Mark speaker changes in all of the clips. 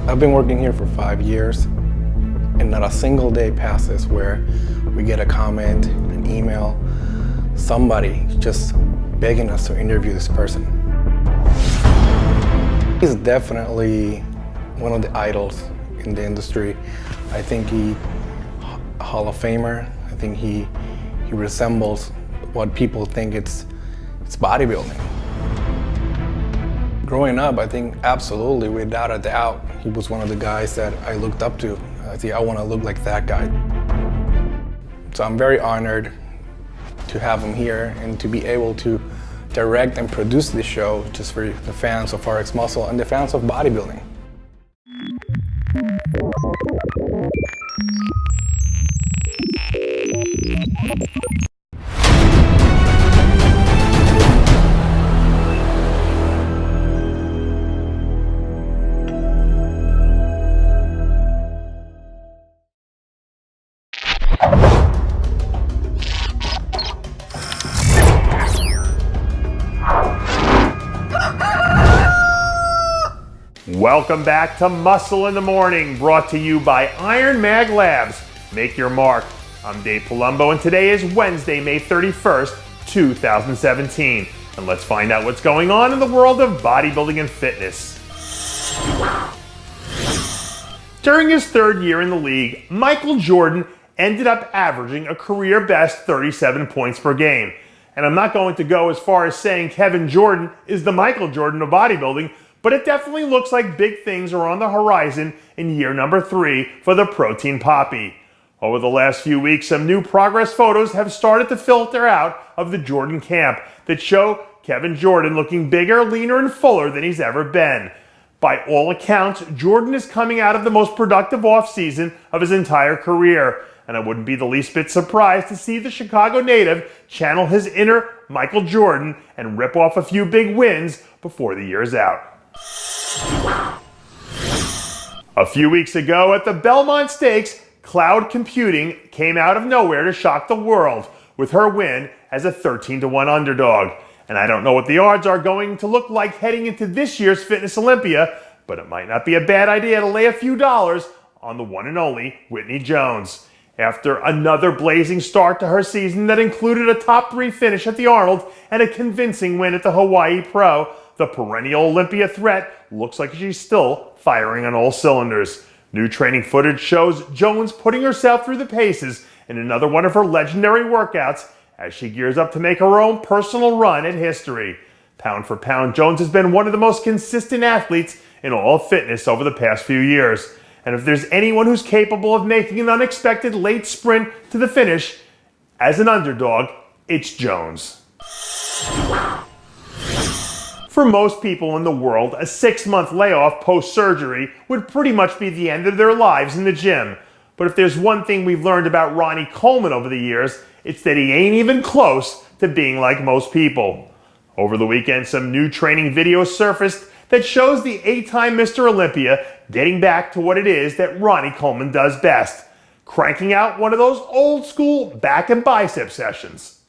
Speaker 1: I've been working here for 5 years, and not a single day passes where we get a comment, an email, somebody just begging us to interview this person. He's definitely one of the idols in the industry. I think he's a Hall of Famer. I think he resembles what people think it's bodybuilding. Growing up, I think absolutely, without a doubt, he was one of the guys that I looked up to. I think I want to look like that guy. So I'm very honored to have him here and to be able to direct and produce this show just for the fans of RX Muscle and the fans of bodybuilding.
Speaker 2: Welcome back to Muscle in the Morning, brought to you by IronMag Labs. Make your mark. I'm Dave Palumbo, and today is Wednesday, May 31st, 2017. And let's find out what's going on in the world of bodybuilding and fitness. During his third year in the league, Michael Jordan ended up averaging a career best 37 points per game. And I'm not going to go as far as saying Kevin Jordan is the Michael Jordan of bodybuilding, but it definitely looks like big things are on the horizon in year number 3 for the Protein Poppy. Over the last few weeks, some new progress photos have started to filter out of the Jordan camp that show Kevin Jordan looking bigger, leaner, and fuller than he's ever been. By all accounts, Jordan is coming out of the most productive offseason of his entire career, and I wouldn't be the least bit surprised to see the Chicago native channel his inner Michael Jordan and rip off a few big wins before the year's out. A few weeks ago at the Belmont Stakes, Cloud Computing came out of nowhere to shock the world with her win as a 13-1 underdog. And I don't know what the odds are going to look like heading into this year's Fitness Olympia, but it might not be a bad idea to lay a few dollars on the one and only Whitney Jones. After another blazing start to her season that included a top 3 finish at the Arnold and a convincing win at the Hawaii Pro, the perennial Olympia threat looks like she's still firing on all cylinders. New training footage shows Jones putting herself through the paces in another one of her legendary workouts as she gears up to make her own personal run at history. Pound for pound, Jones has been one of the most consistent athletes in all of fitness over the past few years. And if there's anyone who's capable of making an unexpected late sprint to the finish as an underdog, it's Jones. For most people in the world, a 6-month layoff post-surgery would pretty much be the end of their lives in the gym. But if there's one thing we've learned about Ronnie Coleman over the years, it's that he ain't even close to being like most people. Over the weekend, some new training videos surfaced that shows the 8-time Mr. Olympia getting back to what it is that Ronnie Coleman does best, cranking out one of those old-school back and bicep sessions.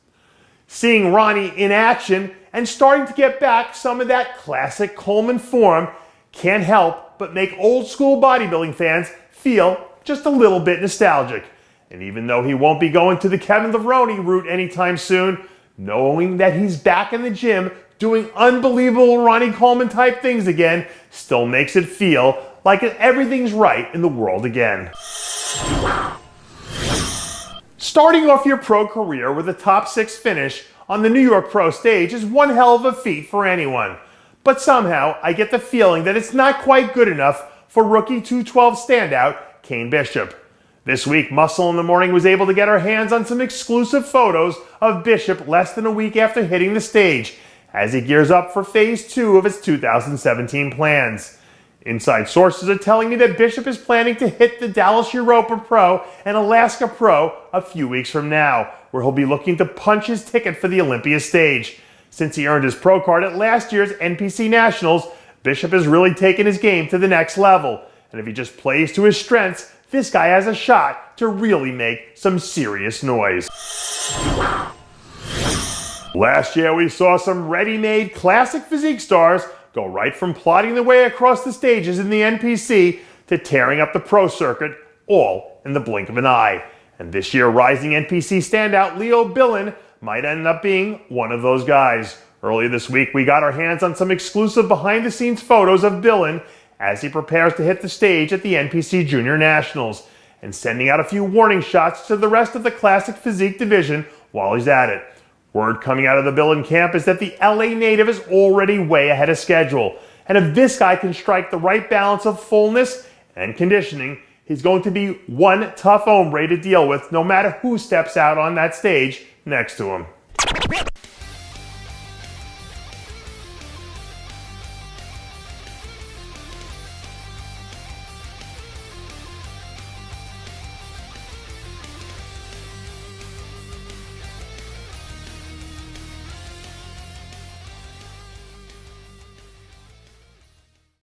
Speaker 2: Seeing Ronnie in action and starting to get back some of that classic Coleman form can't help but make old-school bodybuilding fans feel just a little bit nostalgic. And even though he won't be going to the Kevin the Ronnie route anytime soon, knowing that he's back in the gym doing unbelievable Ronnie Coleman type things again still makes it feel like everything's right in the world again. Starting off your pro career with a top 6 finish on the New York Pro stage is one hell of a feat for anyone. But somehow, I get the feeling that it's not quite good enough for rookie 212 standout Kayne Bishop. This week, Muscle in the Morning was able to get our hands on some exclusive photos of Bishop less than a week after hitting the stage, as he gears up for Phase 2 of his 2017 plans. Inside sources are telling me that Bishop is planning to hit the Dallas Europa Pro and Alaska Pro a few weeks from now, where he'll be looking to punch his ticket for the Olympia stage. Since he earned his pro card at last year's NPC Nationals, Bishop has really taken his game to the next level. And if he just plays to his strengths, this guy has a shot to really make some serious noise. Last year we saw some ready-made classic physique stars go right from plotting their way across the stages in the NPC to tearing up the pro circuit, all in the blink of an eye. And this year, rising NPC standout Leo Billon might end up being one of those guys. Earlier this week, we got our hands on some exclusive behind-the-scenes photos of Billon as he prepares to hit the stage at the NPC Junior Nationals, and sending out a few warning shots to the rest of the classic physique division while he's at it. Word coming out of the Billon camp is that the LA native is already way ahead of schedule. And if this guy can strike the right balance of fullness and conditioning, he's going to be one tough hombre to deal with no matter who steps out on that stage next to him.